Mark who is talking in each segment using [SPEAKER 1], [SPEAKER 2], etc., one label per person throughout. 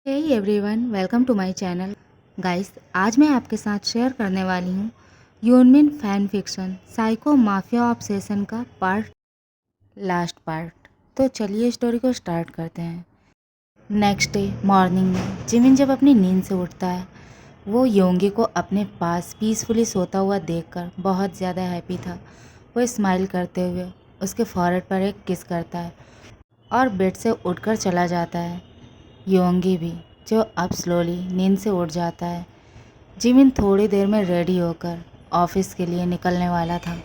[SPEAKER 1] Hey everyone, welcome to my channel. Guys, आज मैं आपके साथ शेयर करने वाली हूँ Yoonmin fan fiction psycho mafia obsession का लास्ट पार्ट। तो चलिए स्टोरी को स्टार्ट करते हैं। नेक्स्ट डे मॉर्निंग में जिमिन जब अपनी नींद से उठता है, वो योंगी को अपने पास पीसफुली सोता हुआ देखकर बहुत ज़्यादा हैप्पी था। वो स्माइल करते हुए उसके फॉरहेड पर एक किस करता है और बेड से उठकर चला जाता है। योंगी भी, जो अब स्लोली नींद से उठ जाता है। जिमिन थोड़ी देर में रेडी होकर ऑफिस के लिए निकलने वाला था।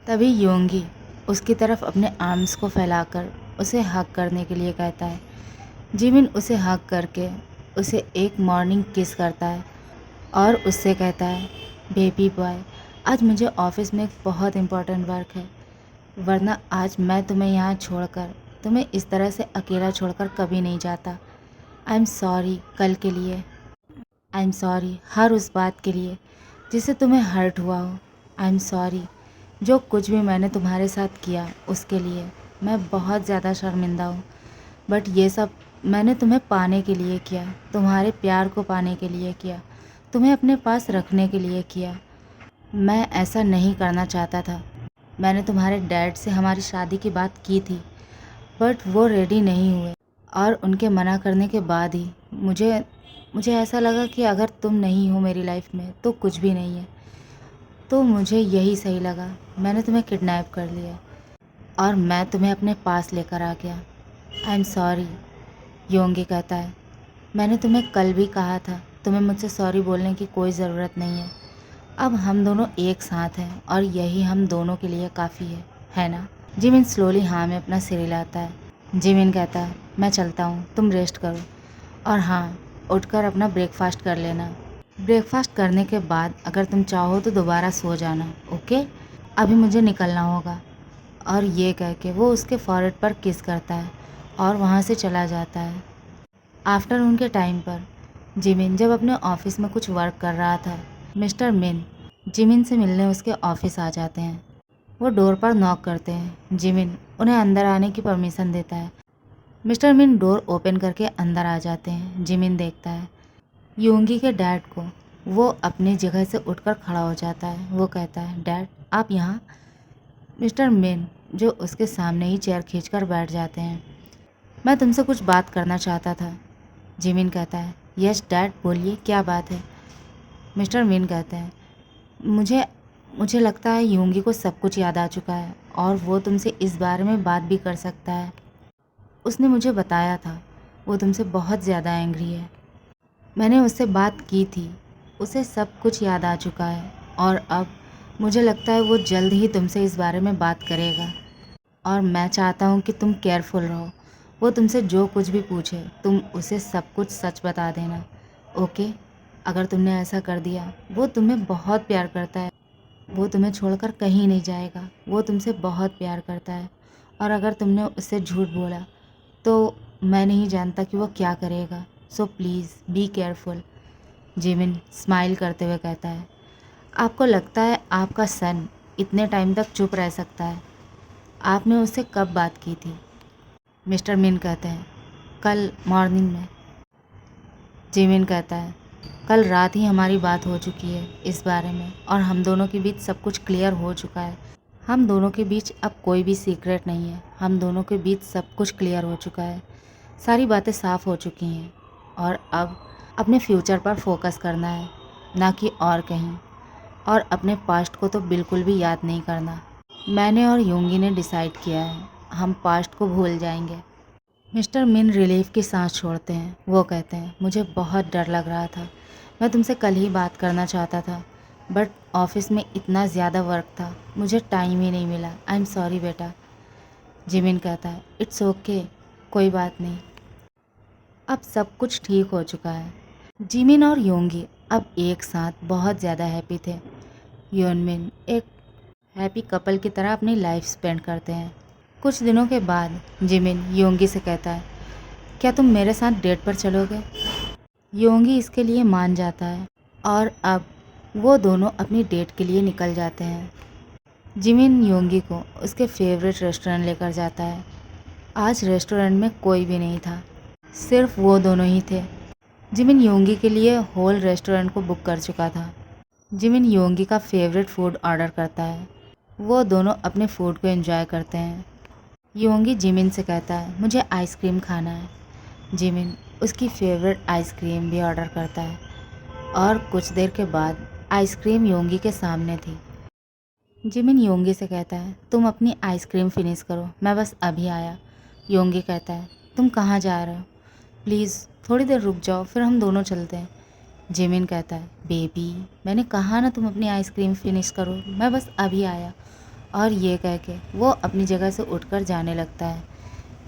[SPEAKER 1] तभी योंगी उसकी तरफ अपने आर्म्स को फैलाकर उसे हग करने के लिए कहता है। जिमिन उसे हग करके उसे एक मॉर्निंग किस करता है और उससे कहता है, बेबी बॉय, आज मुझे ऑफिस में एक बहुत इम्पोर्टेंट वर्क है, वरना आज मैं तुम्हें यहाँ छोड़कर, तुम्हें इस तरह से अकेला छोड़कर कभी नहीं जाता। आई एम सॉरी कल के लिए, आई एम सॉरी हर उस बात के लिए जिससे तुम्हें हर्ट हुआ हो। आई एम सॉरी जो कुछ भी मैंने तुम्हारे साथ किया उसके लिए मैं बहुत ज़्यादा शर्मिंदा हूँ। बट ये सब मैंने तुम्हें पाने के लिए किया, तुम्हारे प्यार को पाने के लिए किया, तुम्हें अपने पास रखने के लिए किया। मैं ऐसा नहीं करना चाहता था। मैंने तुम्हारे डैड से हमारी शादी की बात की थी, बट वो रेडी नहीं हुए और उनके मना करने के बाद ही मुझे मुझे ऐसा लगा कि अगर तुम नहीं हो मेरी लाइफ में तो कुछ भी नहीं है। तो मुझे यही सही लगा, मैंने तुम्हें किडनैप कर लिया और मैं तुम्हें अपने पास लेकर आ गया। आई एम सॉरी, योंगी कहता है। मैंने तुम्हें कल भी कहा था, तुम्हें मुझसे सॉरी बोलने की कोई ज़रूरत नहीं है। अब हम दोनों एक साथ हैं और यही हम दोनों के लिए काफ़ी है ना? जिमिन स्लोली हाँ में अपना सिर हिलाता है। जिमिन कहता है, मैं चलता हूँ, तुम रेस्ट करो और हाँ, उठकर अपना ब्रेकफास्ट कर लेना। ब्रेकफास्ट करने के बाद अगर तुम चाहो तो दोबारा सो जाना, ओके? अभी मुझे निकलना होगा। और ये कह के वो उसके फॉरहेड पर किस करता है और वहाँ से चला जाता है। आफ्टरनून के टाइम पर जिमिन जब अपने ऑफिस में कुछ वर्क कर रहा था, मिस्टर मिन जिमिन से मिलने उसके ऑफिस आ जाते हैं। वो डोर पर नॉक करते हैं। जिमिन उन्हें अंदर आने की परमिशन देता है। मिस्टर मिन डोर ओपन करके अंदर आ जाते हैं। जिमिन देखता है योंगी के डैड को। वो अपनी जगह से उठकर खड़ा हो जाता है। वो कहता है, डैड आप यहाँ? मिस्टर मिन जो उसके सामने ही चेयर खींचकर बैठ जाते हैं। मैं तुमसे कुछ बात करना चाहता था। जिमिन कहता है, यस डैड बोलिए, क्या बात है? मिस्टर मिन कहते हैं, मुझे मुझे लगता है योंगी को सब कुछ याद आ चुका है और वो तुमसे इस बारे में बात भी कर सकता है। उसने मुझे बताया था वो तुमसे बहुत ज़्यादा एंग्री है। मैंने उससे बात की थी, उसे सब कुछ याद आ चुका है और अब मुझे लगता है वो जल्द ही तुमसे इस बारे में बात करेगा और मैं चाहता हूँ कि तुम केयरफुल रहो। वो तुमसे जो कुछ भी पूछे तुम उसे सब कुछ सच बता देना, ओके? अगर तुमने ऐसा कर दिया, वो तुम्हें बहुत प्यार करता है, वो तुम्हें छोड़कर कहीं नहीं जाएगा, वो तुमसे बहुत प्यार करता है। और अगर तुमने उससे झूठ बोला तो मैं नहीं जानता कि वो क्या करेगा। So please be careful. Jimin smile करते हुए कहता है, आपको लगता है आपका सन इतने टाइम तक चुप रह सकता है? आपने उससे कब बात की थी? मिस्टर मिन कहते हैं, कल मॉर्निंग में। जिमिन कहता है, कल रात ही हमारी बात हो चुकी है इस बारे में और हम दोनों के बीच सब कुछ क्लियर हो चुका है। हम दोनों के बीच अब कोई भी सीक्रेट नहीं है। हम दोनों के बीच सब कुछ क्लियर हो चुका है, सारी बातें साफ़ हो चुकी हैं और अब अपने फ्यूचर पर फोकस करना है, ना कि और कहीं। और अपने पास्ट को तो बिल्कुल भी याद नहीं करना। मैंने और योंगी ने डिसाइड किया है, हम पास्ट को भूल जाएंगे। मिस्टर मिन रिलीफ की सांस छोड़ते हैं। वो कहते हैं, मुझे बहुत डर लग रहा था, मैं तुमसे कल ही बात करना चाहता था, बट ऑफिस में इतना ज़्यादा वर्क था, मुझे टाइम ही नहीं मिला। आई एम सॉरी बेटा। जिमिन कहता है, इट्स ओके, कोई बात नहीं, अब सब कुछ ठीक हो चुका है। जिमिन और योंगी अब एक साथ बहुत ज़्यादा हैप्पी थे। योनमिन एक हैप्पी कपल की तरह अपनी लाइफ स्पेंड करते हैं। कुछ दिनों के बाद जिमिन योंगी से कहता है, क्या तुम मेरे साथ डेट पर चलोगे? योंगी इसके लिए मान जाता है और अब वो दोनों अपनी डेट के लिए निकल जाते हैं। जिमिन योंगी को उसके फेवरेट रेस्टोरेंट लेकर जाता है। आज रेस्टोरेंट में कोई भी नहीं था, सिर्फ वो दोनों ही थे। जिमिन योंगी के लिए होल रेस्टोरेंट को बुक कर चुका था। जिमिन योंगी का फेवरेट फूड ऑर्डर करता है। वो दोनों अपने फूड को एंजॉय करते हैं। योंगी जिमिन से कहता है मुझे आइसक्रीम खाना है। जिमिन उसकी फेवरेट आइसक्रीम भी ऑर्डर करता है और कुछ देर के बाद आइसक्रीम योंगी के सामने थी। जिमिन योंगी से कहता है तुम अपनी आइसक्रीम फिनिश करो, मैं बस अभी आया। योंगी कहता है तुम कहाँ जा रहे हो, प्लीज़ थोड़ी देर रुक जाओ फिर हम दोनों चलते हैं। जिमिन कहता है बेबी मैंने कहा ना तुम अपनी आइसक्रीम फिनिश करो, मैं बस अभी आया। और ये कह के वो अपनी जगह से उठकर जाने लगता है।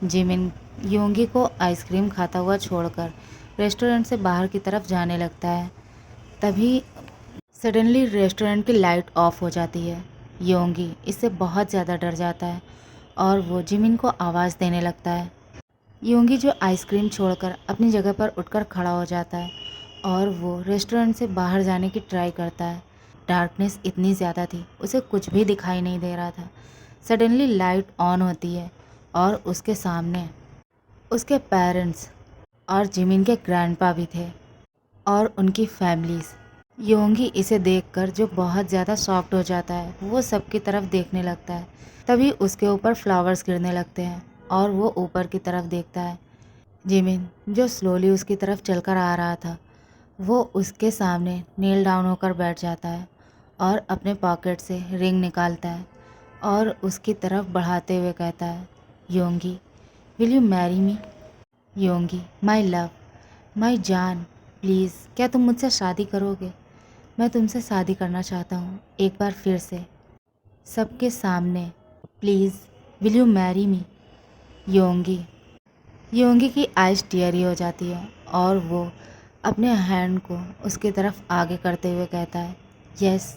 [SPEAKER 1] जिमिन योंगी को आइसक्रीम खाता हुआ छोड़कर रेस्टोरेंट से बाहर की तरफ जाने लगता है। तभी सडनली रेस्टोरेंट की लाइट ऑफ हो जाती है। योंगी इससे बहुत ज़्यादा डर जाता है और वो जिमिन को आवाज़ देने लगता है। योंगी जो आइसक्रीम छोड़कर अपनी जगह पर उठकर खड़ा हो जाता है और वो रेस्टोरेंट से बाहर जाने की ट्राई करता है। डार्कनेस इतनी ज़्यादा थी उसे कुछ भी दिखाई नहीं दे रहा था। सडनली लाइट ऑन होती है और उसके सामने उसके पेरेंट्स और जिमिन के ग्रैंडपा भी थे और उनकी फैमिलीज़। योंगी इसे देखकर जो बहुत ज़्यादा शॉक्ड हो जाता है, वो सबकी तरफ देखने लगता है। तभी उसके ऊपर फ्लावर्स गिरने लगते हैं और वो ऊपर की तरफ देखता है। जिमिन जो स्लोली उसकी तरफ चलकर आ रहा था, वो उसके सामने नील डाउन होकर बैठ जाता है और अपने पॉकेट से रिंग निकालता है और उसकी तरफ बढ़ाते हुए कहता है Yoongi will you marry me. Yoongi my love, my जान, प्लीज़ क्या तुम मुझसे शादी करोगे? मैं तुमसे शादी करना चाहता हूँ एक बार फिर से, सबके सामने, please will you marry me. Yoongi Yoongi की आइज़ टीयरी हो जाती है और वो अपने हैंड को उसकी तरफ आगे करते हुए कहता है यस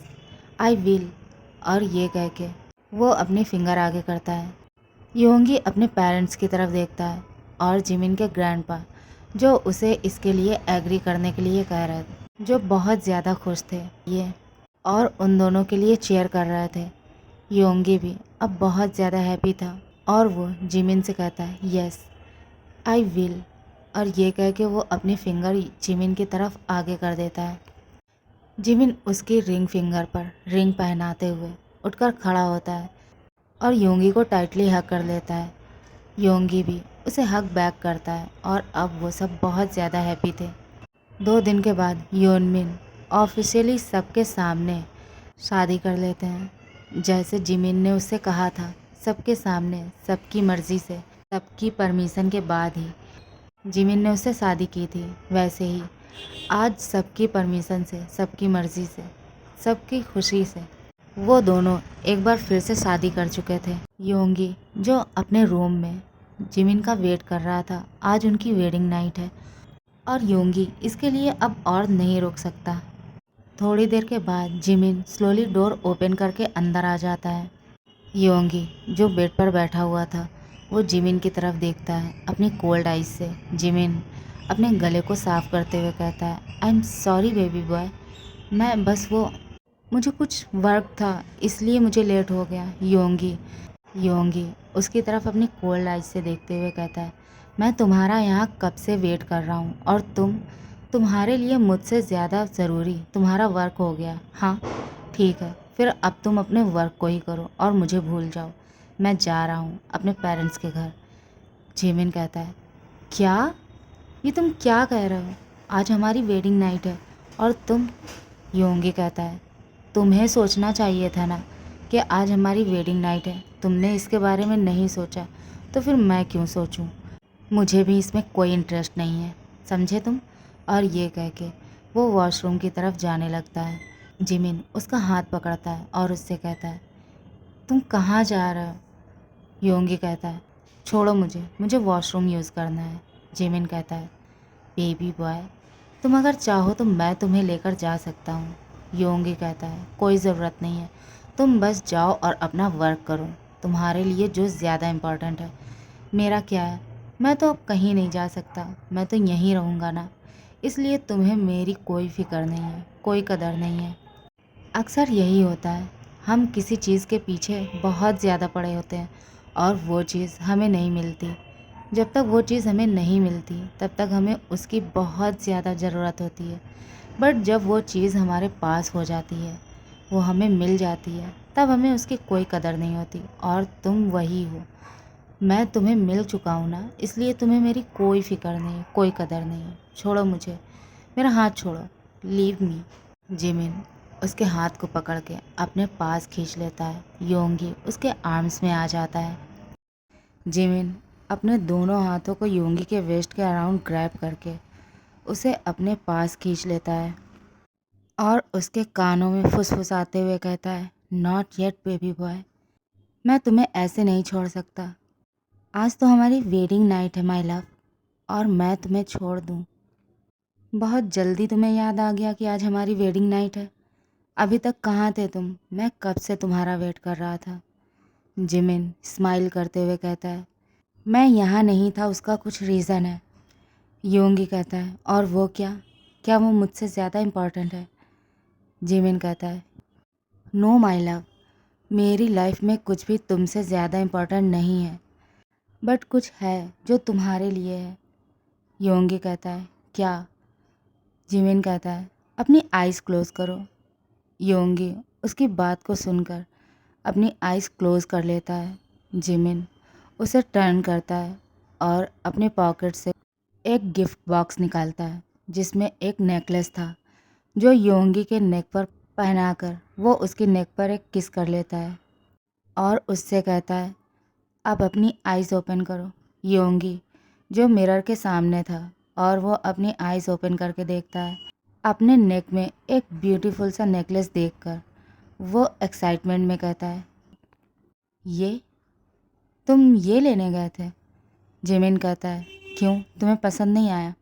[SPEAKER 1] आई विल। और ये कह के वो अपनी फिंगर आगे करता है। योंगी अपने पेरेंट्स की तरफ देखता है और जिमिन के ग्रैंडपा जो उसे इसके लिए एग्री करने के लिए कह रहे थे, जो बहुत ज़्यादा खुश थे ये और उन दोनों के लिए चीयर कर रहे थे। योंगी भी अब बहुत ज़्यादा हैप्पी था और वो जिमिन से कहता है यस आई विल। और ये कह के वो अपनी फिंगर जिमिन की तरफ आगे कर देता है। जिमिन उसकी रिंग फिंगर पर रिंग पहनाते हुए उठकर खड़ा होता है और योंगी को टाइटली हग कर लेता है। योंगी भी उसे हग बैक करता है और अब वो सब बहुत ज़्यादा हैप्पी थे। 2 दिन के बाद योनमिन ऑफिशियली सबके सामने शादी कर लेते हैं। जैसे जिमिन ने उससे कहा था, सबके सामने, सबकी मर्ज़ी से, सबकी परमिशन के बाद ही जिमिन ने उससे शादी की थी, वैसे ही आज सबकी परमिशन से, सबकी मर्ज़ी से, सबकी खुशी से वो दोनों एक बार फिर से शादी कर चुके थे। योंगी जो अपने रूम में जिमिन का वेट कर रहा था, आज उनकी वेडिंग नाइट है और योंगी इसके लिए अब और नहीं रुक सकता। थोड़ी देर के बाद जिमिन स्लोली डोर ओपन करके अंदर आ जाता है। योंगी जो बेड पर बैठा हुआ था वो जिमिन की तरफ देखता है अपनी कोल्ड आइज से। जिमिन अपने गले को साफ करते हुए कहता है I am sorry baby boy, मैं बस वो मुझे कुछ वर्क था इसलिए मुझे लेट हो गया। योंगी उसकी तरफ अपनी कोल्ड आइज से देखते हुए कहता है मैं तुम्हारा यहाँ कब से वेट कर रहा हूँ और तुम्हारे लिए मुझसे ज़्यादा ज़रूरी तुम्हारा वर्क हो गया। हाँ ठीक है, फिर अब तुम अपने वर्क को ही करो और मुझे भूल जाओ, मैं जा रहा हूँ अपने पेरेंट्स के घर। जिमिन कहता है क्या, ये तुम क्या कह रहे हो, आज हमारी वेडिंग नाइट है और तुम। योंगी कहता है तुम्हें सोचना चाहिए था ना कि आज हमारी वेडिंग नाइट है, तुमने इसके बारे में नहीं सोचा तो फिर मैं क्यों सोचूं, मुझे भी इसमें कोई इंटरेस्ट नहीं है, समझे तुम। और ये कह के वो वॉशरूम की तरफ जाने लगता है। जिमिन उसका हाथ पकड़ता है और उससे कहता है तुम कहाँ जा रहे हो। योंगी कहता है छोड़ो मुझे वॉशरूम यूज़ करना है। जिमिन कहता है बेबी बॉय तुम अगर चाहो तो मैं तुम्हें लेकर जा सकता हूँ। योंगी कहता है कोई ज़रूरत नहीं है, तुम बस जाओ और अपना वर्क करो, तुम्हारे लिए जो ज़्यादा इम्पॉर्टेंट है। मेरा क्या है, मैं तो अब कहीं नहीं जा सकता, मैं तो यहीं रहूँगा ना, इसलिए तुम्हें मेरी कोई फ़िक्र नहीं है, कोई कदर नहीं है। अक्सर यही होता है, हम किसी चीज़ के पीछे बहुत ज़्यादा पड़े होते हैं और वो चीज़ हमें नहीं मिलती। जब तक वो चीज़ हमें नहीं मिलती तब तक हमें उसकी बहुत ज़्यादा ज़रूरत होती है, बट जब वो चीज़ हमारे पास हो जाती है, वो हमें मिल जाती है, तब हमें उसकी कोई कदर नहीं होती। और तुम वही हो। मैं तुम्हें मिल चुका हूँ ना, इसलिए तुम्हें मेरी कोई फ़िक्र नहीं, कोई कदर नहीं। छोड़ो मुझे, मेरा हाथ छोड़ो, लीव मी। जिमिन उसके हाथ को पकड़ के अपने पास खींच लेता है। योंगी उसके आर्म्स में आ जाता है। जिमिन अपने दोनों हाथों को योंगी के वेस्ट के अराउंड ग्रैब करके उसे अपने पास खींच लेता है और उसके कानों में फुसफुसाते हुए कहता है, नॉट येट बेबी बॉय, मैं तुम्हें ऐसे नहीं छोड़ सकता। आज तो हमारी वेडिंग नाइट है माय लव, और मैं तुम्हें छोड़ दूँ? बहुत जल्दी तुम्हें याद आ गया कि आज हमारी वेडिंग नाइट है। अभी तक कहाँ थे तुम? मैं कब से तुम्हारा वेट कर रहा था। जिमिन स्माइल करते हुए कहता है, मैं यहाँ नहीं था, उसका कुछ रीज़न है। योंगी कहता है, और वो क्या? क्या वो मुझसे ज़्यादा इम्पॉर्टेंट है? जिमिन कहता है, नो माय लव, मेरी लाइफ में कुछ भी तुमसे ज़्यादा इम्पॉर्टेंट नहीं है, बट कुछ है जो तुम्हारे लिए है। योंगी कहता है, क्या? जिमिन कहता है, अपनी आइज़ क्लोज़ करो। योंगी उसकी बात को सुनकर अपनी आइज़ क्लोज़ कर लेता है। जिमिन उसे टर्न करता है और अपने पॉकेट से एक गिफ्ट बॉक्स निकालता है जिसमें एक नेकलेस था, जो योंगी के नेक पर पहनाकर वो उसकी नेक पर एक किस कर लेता है और उससे कहता है, अब अपनी आइज़ ओपन करो। योंगी जो मिरर के सामने था और वो अपनी आइज़ ओपन करके देखता है। अपने नेक में एक ब्यूटीफुल सा नेकलेस देखकर वो एक्साइटमेंट में कहता है, ये तुम ये लेने गए थे? जिमिन कहता है, क्यों, तुम्हें पसंद नहीं आया?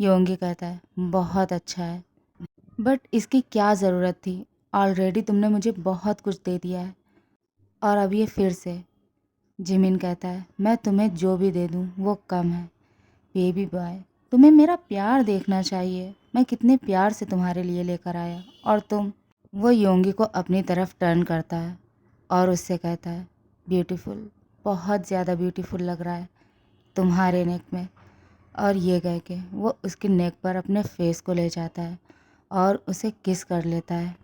[SPEAKER 1] योंगी कहता है, बहुत अच्छा है, बट इसकी क्या ज़रूरत थी? ऑलरेडी तुमने मुझे बहुत कुछ दे दिया है, और अब ये फिर से। जिमिन कहता है, मैं तुम्हें जो भी दे दूँ वो कम है। बेबी बॉय, तुम्हें मेरा प्यार देखना चाहिए, मैं कितने प्यार से तुम्हारे लिए लेकर आया, और तुम। वो योंगी को अपनी तरफ टर्न करता है और उससे कहता है, ब्यूटीफुल, बहुत ज़्यादा ब्यूटीफुल लग रहा है तुम्हारे नेक में। और ये कह के वो उसके नेक पर अपने फेस को ले जाता है और उसे किस कर लेता है।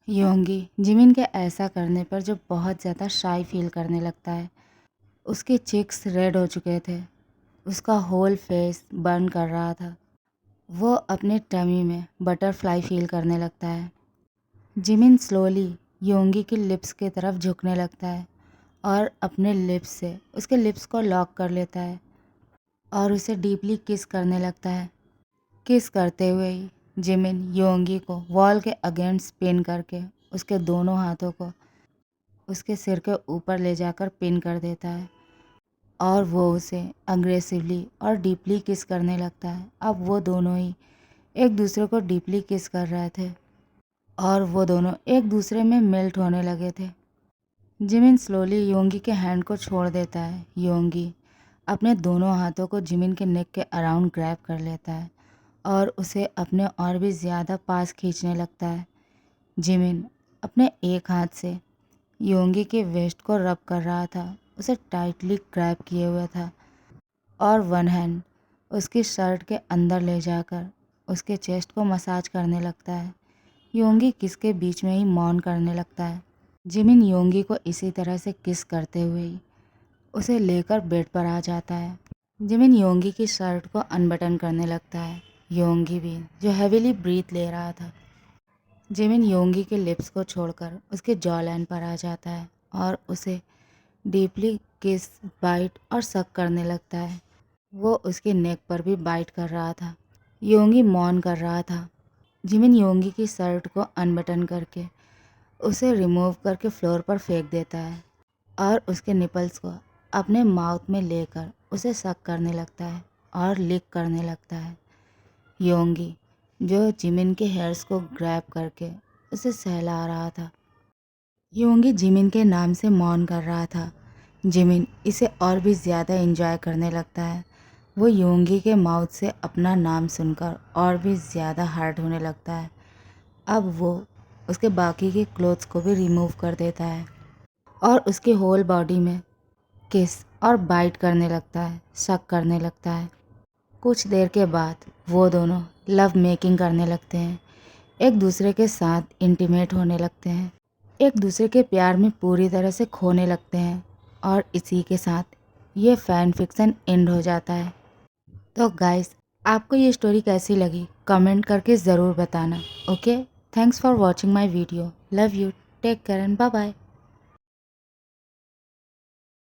[SPEAKER 1] योंगी जिमिन के ऐसा करने पर जो बहुत ज़्यादा शाई फील करने लगता है। उसके चिक्स रेड हो चुके थे, उसका होल फेस बर्न कर रहा था। वो अपने टमी में बटरफ्लाई फील करने लगता है। जिमिन स्लोली योंगी की लिप्स की तरफ झुकने लगता है और अपने लिप्स से उसके लिप्स को लॉक कर लेता है और उसे डीपली किस करने लगता है। किस करते हुए ही जिमिन योंगी को वॉल के अगेंस्ट पिन करके उसके दोनों हाथों को उसके सिर के ऊपर ले जाकर पिन कर देता है और वो उसे अग्रेसिवली और डीपली किस करने लगता है। अब वो दोनों ही एक दूसरे को डीपली किस कर रहे थे और वो दोनों एक दूसरे में मेल्ट होने लगे थे। जिमिन स्लोली योंगी के हैंड को छोड़ देता है। योंगी अपने दोनों हाथों को जिमिन के नेक के अराउंड ग्रैब कर लेता है और उसे अपने और भी ज़्यादा पास खींचने लगता है। जिमिन अपने एक हाथ से योंगी के वेस्ट को रब कर रहा था, उसे टाइटली ग्रैब किए हुए था, और वन हैंड उसकी शर्ट के अंदर ले जाकर उसके चेस्ट को मसाज करने लगता है। योंगी किस के बीच में ही मौन करने लगता है। जिमिन योंगी को इसी तरह से किस करते हुए ही उसे लेकर बेड पर आ जाता है। जिमिन योंगी की शर्ट को अनबटन करने लगता है। योंगी भी जो हैवीली ब्रीथ ले रहा था। जिमिन योंगी के लिप्स को छोड़कर उसके जॉ लाइन पर आ जाता है और उसे डीपली किस, बाइट और सक करने लगता है। वो उसके नेक पर भी बाइट कर रहा था। योंगी मौन कर रहा था। जिमिन योंगी की शर्ट को अनबटन करके उसे रिमूव करके फ्लोर पर फेंक देता है और उसके निपल्स को अपने माउथ में लेकर उसे सक करने लगता है और लिक करने लगता है। योंगी जो जिमिन के हेयर्स को ग्रैब करके उसे सहला रहा था। योंगी जिमिन के नाम से मौन कर रहा था। जिमिन इसे और भी ज़्यादा एंजॉय करने लगता है। वो योंगी के माउथ से अपना नाम सुनकर और भी ज़्यादा हार्ड होने लगता है। अब वो उसके बाकी के क्लोथ्स को भी रिमूव कर देता है और उसकी होल बॉडी में किस और बाइट करने लगता है, शक करने लगता है। कुछ देर के बाद वो दोनों लव मेकिंग करने लगते हैं, एक दूसरे के साथ इंटीमेट होने लगते हैं, एक दूसरे के प्यार में पूरी तरह से खोने लगते हैं और इसी के साथ ये फैन फिक्शन एंड हो जाता है। तो गाइस, आपको ये स्टोरी कैसी लगी कमेंट करके ज़रूर बताना। Okay, thanks for watching my video. Love you, take care and bye bye.